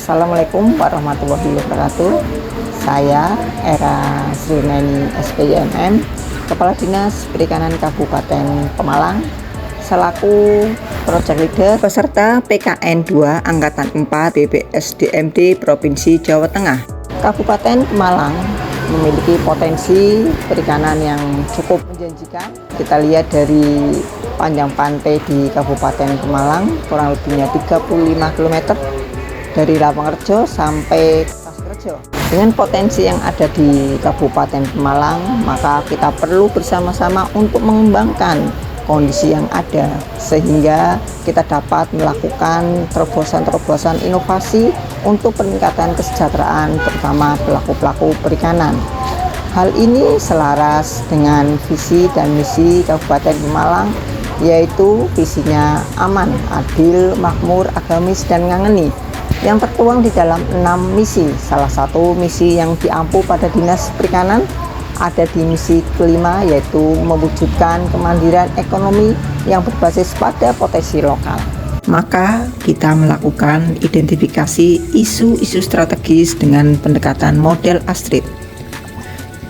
Assalamualaikum warahmatullahi wabarakatuh. Saya Era Srineni SPYMM, Kepala Dinas Perikanan Kabupaten Pemalang, selaku Project Leader peserta PKN 2 Angkatan 4 BPSDMD Provinsi Jawa Tengah. Kabupaten Pemalang memiliki potensi perikanan yang cukup menjanjikan. Kita lihat dari panjang pantai di Kabupaten Pemalang, kurang lebihnya 35 km dari Lapangerjo sampai Paskerjo. Dengan potensi yang ada di Kabupaten Pemalang, maka kita perlu bersama-sama untuk mengembangkan kondisi yang ada, sehingga kita dapat melakukan terobosan-terobosan inovasi untuk peningkatan kesejahteraan terutama pelaku-pelaku perikanan. Hal ini selaras dengan visi dan misi Kabupaten Pemalang, yaitu visinya aman, adil, makmur, agamis, dan ngangeni, yang tertuang di dalam 6 misi. Salah satu misi yang diampu pada Dinas Perikanan ada di misi kelima, yaitu mewujudkan kemandirian ekonomi yang berbasis pada potensi lokal. Maka kita melakukan identifikasi isu-isu strategis dengan pendekatan model ASTRID.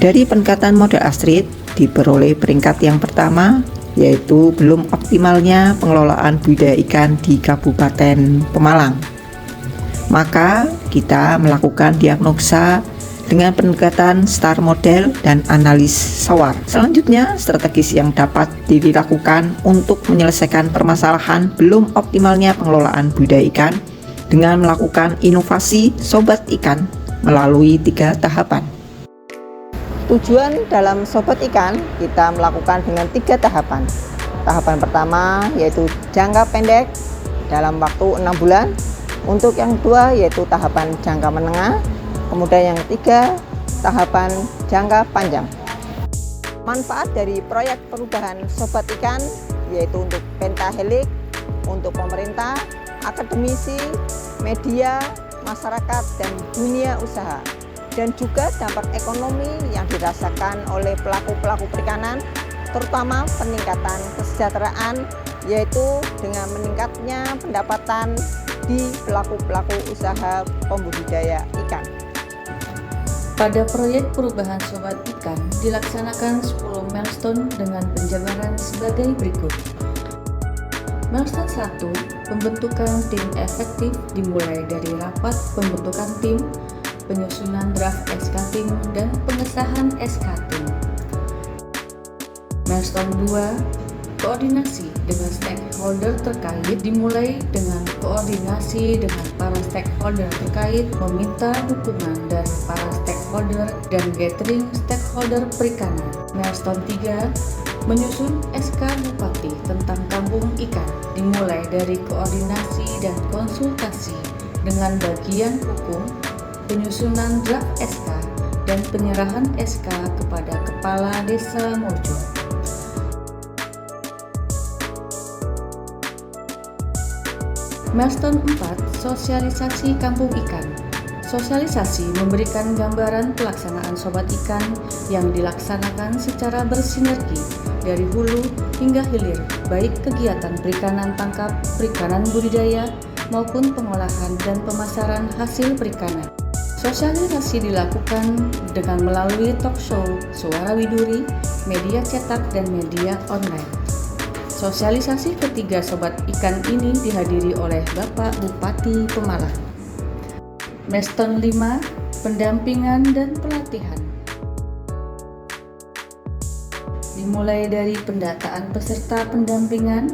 Dari pendekatan model ASTRID diperoleh peringkat yang pertama, yaitu belum optimalnya pengelolaan budidaya ikan di Kabupaten Pemalang. Maka kita melakukan diagnosa dengan pendekatan STAR model dan analis SAWAR. Selanjutnya, strategis yang dapat dilakukan untuk menyelesaikan permasalahan belum optimalnya pengelolaan budidaya ikan dengan melakukan inovasi sobat ikan melalui 3 tahapan. Tujuan dalam sobat ikan kita melakukan dengan 3 tahapan. Tahapan pertama yaitu jangka pendek dalam waktu 6 bulan. Untuk yang kedua yaitu tahapan jangka menengah. Kemudian yang ketiga, tahapan jangka panjang. Manfaat dari proyek perubahan sobat ikan yaitu untuk pentahelix, untuk pemerintah, akademisi, media, masyarakat, dan dunia usaha. Dan juga dampak ekonomi yang dirasakan oleh pelaku-pelaku perikanan, terutama peningkatan kesejahteraan, yaitu dengan meningkatnya pendapatan di pelaku-pelaku usaha pembudidaya ikan. Pada proyek perubahan sobat ikan dilaksanakan 10 milestone dengan penjabaran sebagai berikut. Milestone 1, pembentukan tim efektif dimulai dari rapat pembentukan tim, penyusunan draft SK tim, dan pengesahan SK tim. Milestone 2, koordinasi dengan stakeholder terkait dimulai dengan koordinasi dengan para stakeholder terkait, meminta dukungan dari para stakeholder dan gathering stakeholder perikanan. Milestone 3, menyusun SK Bupati tentang kampung ikan dimulai dari koordinasi dan konsultasi dengan bagian hukum, penyusunan draft SK, dan penyerahan SK kepada Kepala Desa Mojo. Milestone 4, sosialisasi kampung ikan. Sosialisasi memberikan gambaran pelaksanaan sobat ikan yang dilaksanakan secara bersinergi dari hulu hingga hilir, baik kegiatan perikanan tangkap, perikanan budidaya, maupun pengolahan dan pemasaran hasil perikanan. Sosialisasi dilakukan dengan melalui talk show, suara widuri, media cetak, dan media online. Sosialisasi ketiga sobat ikan ini dihadiri oleh Bapak Bupati Pemalang. Milestone 5, pendampingan dan pelatihan. Dimulai dari pendataan peserta pendampingan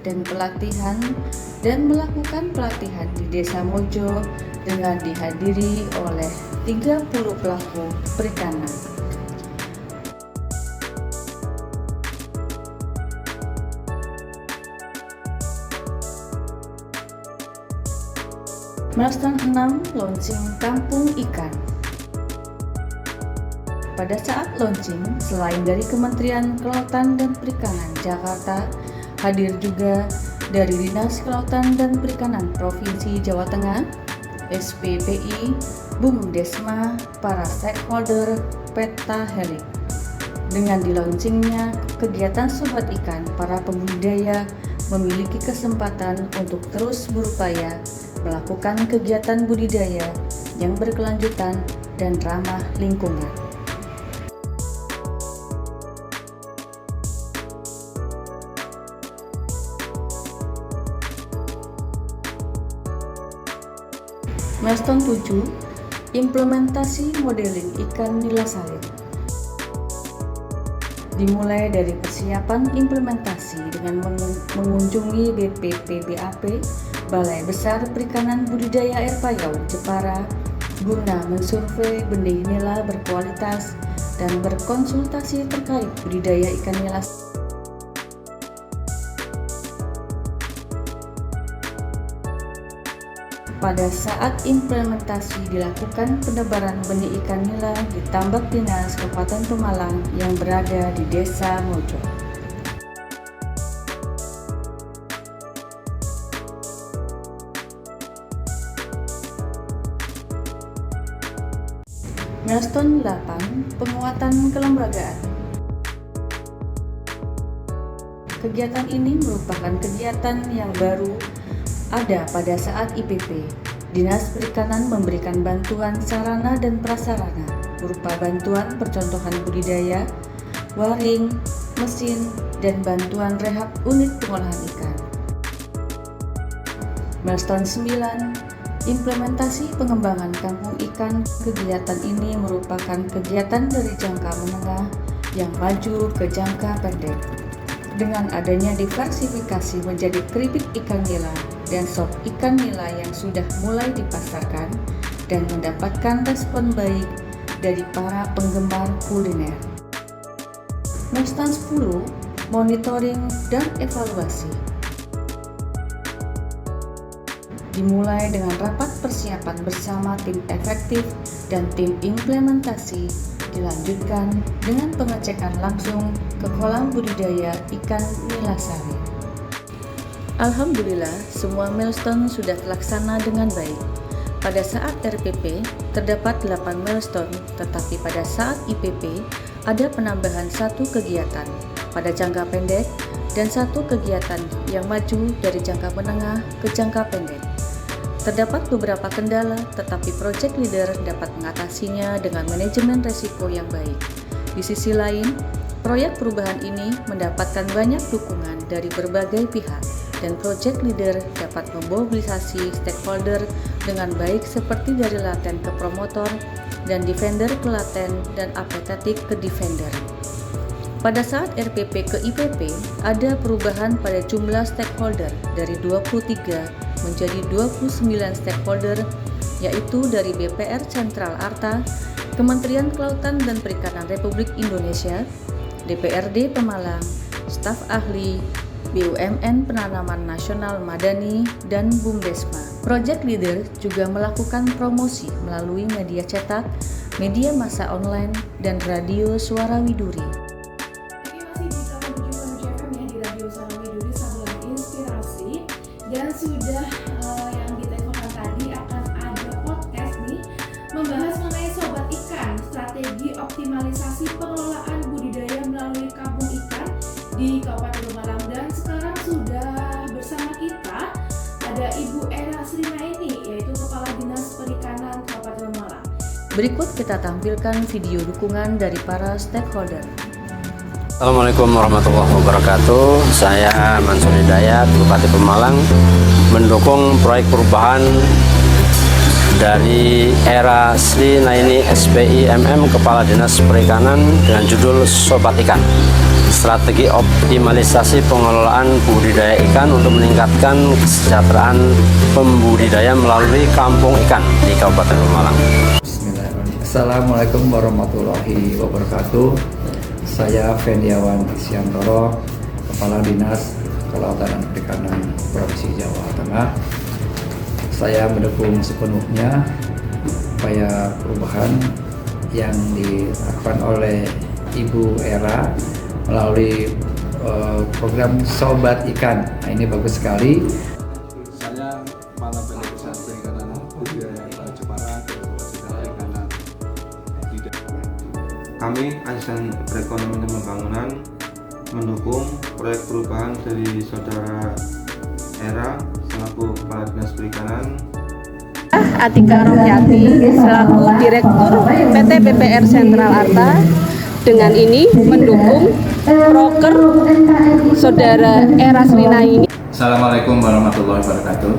dan pelatihan dan melakukan pelatihan di Desa Mojo dengan dihadiri oleh 30 pelaku perikanan. Milestone 6, launching kampung ikan. Pada saat launching, selain dari Kementerian Kelautan dan Perikanan Jakarta, hadir juga dari Dinas Kelautan dan Perikanan Provinsi Jawa Tengah, SPPI, BUMDesma, para stakeholder, pentahelix. Dengan dilaunchingnya kegiatan sobat ikan, para pembudidaya memiliki kesempatan untuk terus berupaya melakukan kegiatan budidaya yang berkelanjutan dan ramah lingkungan. Milestone 7, implementasi modeling ikan nila salin. Dimulai dari persiapan implementasi dengan mengunjungi BPPBAP, Balai Besar Perikanan Budidaya Air Payau, Jepara, guna mensurvei benih nila berkualitas dan berkonsultasi terkait budidaya ikan nila. Pada saat implementasi dilakukan penebaran benih ikan nila di Tambak Dinas Kabupaten Pemalang yang berada di Desa Mojo. Milestone 8, penguatan kelembagaan. Kegiatan ini merupakan kegiatan yang baru ada pada saat IPP. Dinas Perikanan memberikan bantuan sarana dan prasarana berupa bantuan percontohan budidaya, waring, mesin, dan bantuan rehab unit pengolahan ikan. Milestone 9, implementasi pengembangan kampung ikan. Kegiatan ini merupakan kegiatan dari jangka menengah yang maju ke jangka pendek. Dengan adanya diversifikasi menjadi keripik ikan nila dan sop ikan nila yang sudah mulai dipasarkan dan mendapatkan respon baik dari para penggemar kuliner. Milestone 10, monitoring dan evaluasi. Dimulai dengan rapat persiapan bersama tim efektif dan tim implementasi, dilanjutkan dengan pengecekan langsung ke kolam budidaya ikan nila salin. Alhamdulillah, semua milestone sudah terlaksana dengan baik. Pada saat RPP, terdapat 8 milestone, tetapi pada saat IPP, ada penambahan 1 kegiatan pada jangka pendek dan 1 kegiatan yang maju dari jangka menengah ke jangka pendek. Terdapat beberapa kendala, tetapi project leader dapat mengatasinya dengan manajemen risiko yang baik. Di sisi lain, proyek perubahan ini mendapatkan banyak dukungan dari berbagai pihak, dan project leader dapat memobilisasi stakeholder dengan baik seperti dari laten ke promotor dan defender ke laten dan apathetic ke defender. Pada saat RPP ke IPP, ada perubahan pada jumlah stakeholder dari 23 menjadi 29 stakeholder, yaitu dari BPR Sentral Arta, Kementerian Kelautan dan Perikanan Republik Indonesia, DPRD Pemalang, staf ahli, BUMN Penanaman Nasional Madani, dan BUMDesma. Project Leader juga melakukan promosi melalui media cetak, media massa online, dan radio Suara Widuri. Masih di Kamu 7 FM ya, di radio Suara Widuri, saluran inspirasi. Dan sudah yang ditekokan tadi akan ada podcast nih, membahas mengenai Sobat Ikan, strategi optimalisasi pengelolaan budidaya melalui kampung ikan di Kabupaten Pemalang. Dan sekarang sudah bersama kita ada Ibu Era Srinaini, yaitu Kepala Dinas Perikanan Kabupaten Pemalang. Berikut kita tampilkan video dukungan dari para stakeholder. Assalamualaikum warahmatullahi wabarakatuh. Saya Mansur Hidayat, Bupati Pemalang, mendukung proyek perubahan dari Era Srinaini SPI MM Kepala Dinas Perikanan dengan judul Sobat Ikan, strategi optimalisasi pengelolaan budidaya ikan untuk meningkatkan kesejahteraan pembudidaya melalui kampung ikan di Kabupaten Pemalang. Bismillahirrahmanirrahim. Assalamualaikum warahmatullahi wabarakatuh. Saya Fendiawan Siantoro, Kepala Dinas Kelautan dan Perikanan Provinsi Jawa Tengah. Saya mendukung sepenuhnya upaya perubahan yang dilakukan oleh Ibu Era melalui program Sobat Ikan. Nah, ini bagus sekali. Saya Kepala Balai Besar Perikanan Budidaya Jepara Perikanan. Kami Asisten Perekonomian dan Pembangunan mendukung proyek perubahan dari Saudara Era selaku Kepala Dinas Perikanan Atika Rokyati selaku Direktur PT BPR Sentral Arta dengan ini mendukung proker Saudara Era Srinaini. Assalamualaikum warahmatullahi wabarakatuh.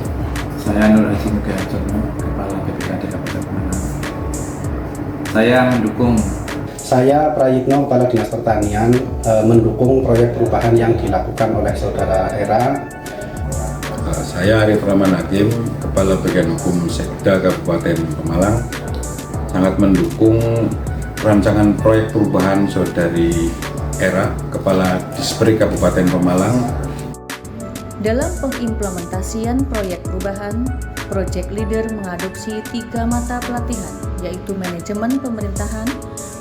Saya Nur Haji Nugraharjono, Kepala BPKD Kabupaten Pemalang. Saya mendukung. Saya Prayitno, Kepala Dinas Pertanian, mendukung proyek perubahan yang dilakukan oleh Saudara Era. Saya Arif Rahman Hakim, Kepala Bagian Hukum Sekda Kabupaten Pemalang, sangat mendukung rancangan proyek perubahan Saudari Era, Kepala Disprik Kabupaten Pemalang. Dalam pengimplementasian proyek perubahan, Project Leader mengadopsi 3 mata pelatihan, yaitu manajemen pemerintahan,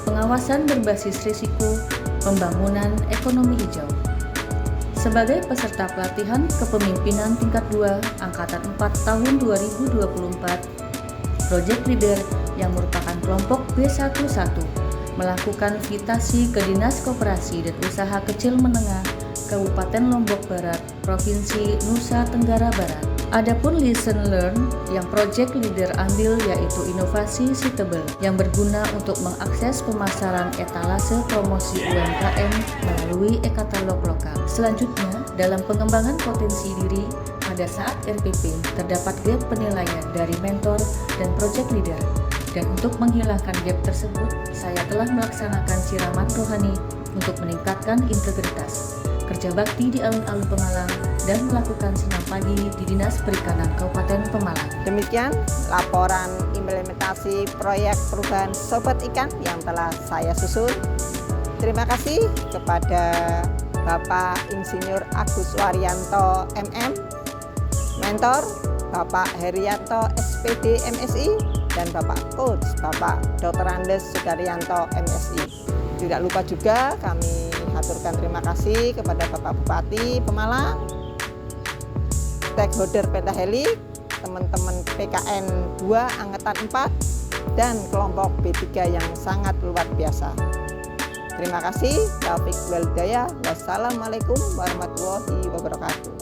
pengawasan berbasis risiko, pembangunan ekonomi hijau. Sebagai peserta pelatihan kepemimpinan tingkat 2 Angkatan 4 tahun 2024, Project Leader yang merupakan kelompok B11 melakukan vitasi ke Dinas Koperasi dan Usaha Kecil Menengah Kabupaten Lombok Barat, Provinsi Nusa Tenggara Barat. Adapun lesson learn yang Project Leader ambil yaitu inovasi suitable yang berguna untuk mengakses pemasaran etalase promosi UMKM melalui e-katalog lokal. Selanjutnya, dalam pengembangan potensi diri, pada saat RPP terdapat gap penilaian dari mentor dan Project Leader. Dan untuk menghilangkan gap tersebut, saya telah melaksanakan siraman rohani untuk meningkatkan integritas, kerja bakti di alun-alun Pemalang, dan melakukan senam pagi di Dinas Perikanan Kabupaten Pemalang. Demikian laporan implementasi proyek perubahan Sobat Ikan yang telah saya susun. Terima kasih kepada Bapak Insinyur Agus Waryanto MM, Mentor, Bapak Herianto SPD MSI, dan Bapak Coach Bapak Dr. Andes Sudaryanto MSI. Tidak lupa juga kami haturkan terima kasih kepada Bapak Bupati Pemalang, stakeholder Pentahelix, teman-teman PKN 2 Angkatan 4, dan kelompok B3 yang sangat luar biasa. Terima kasih. Taufiq wal hidayah. Wassalamualaikum warahmatullahi wabarakatuh.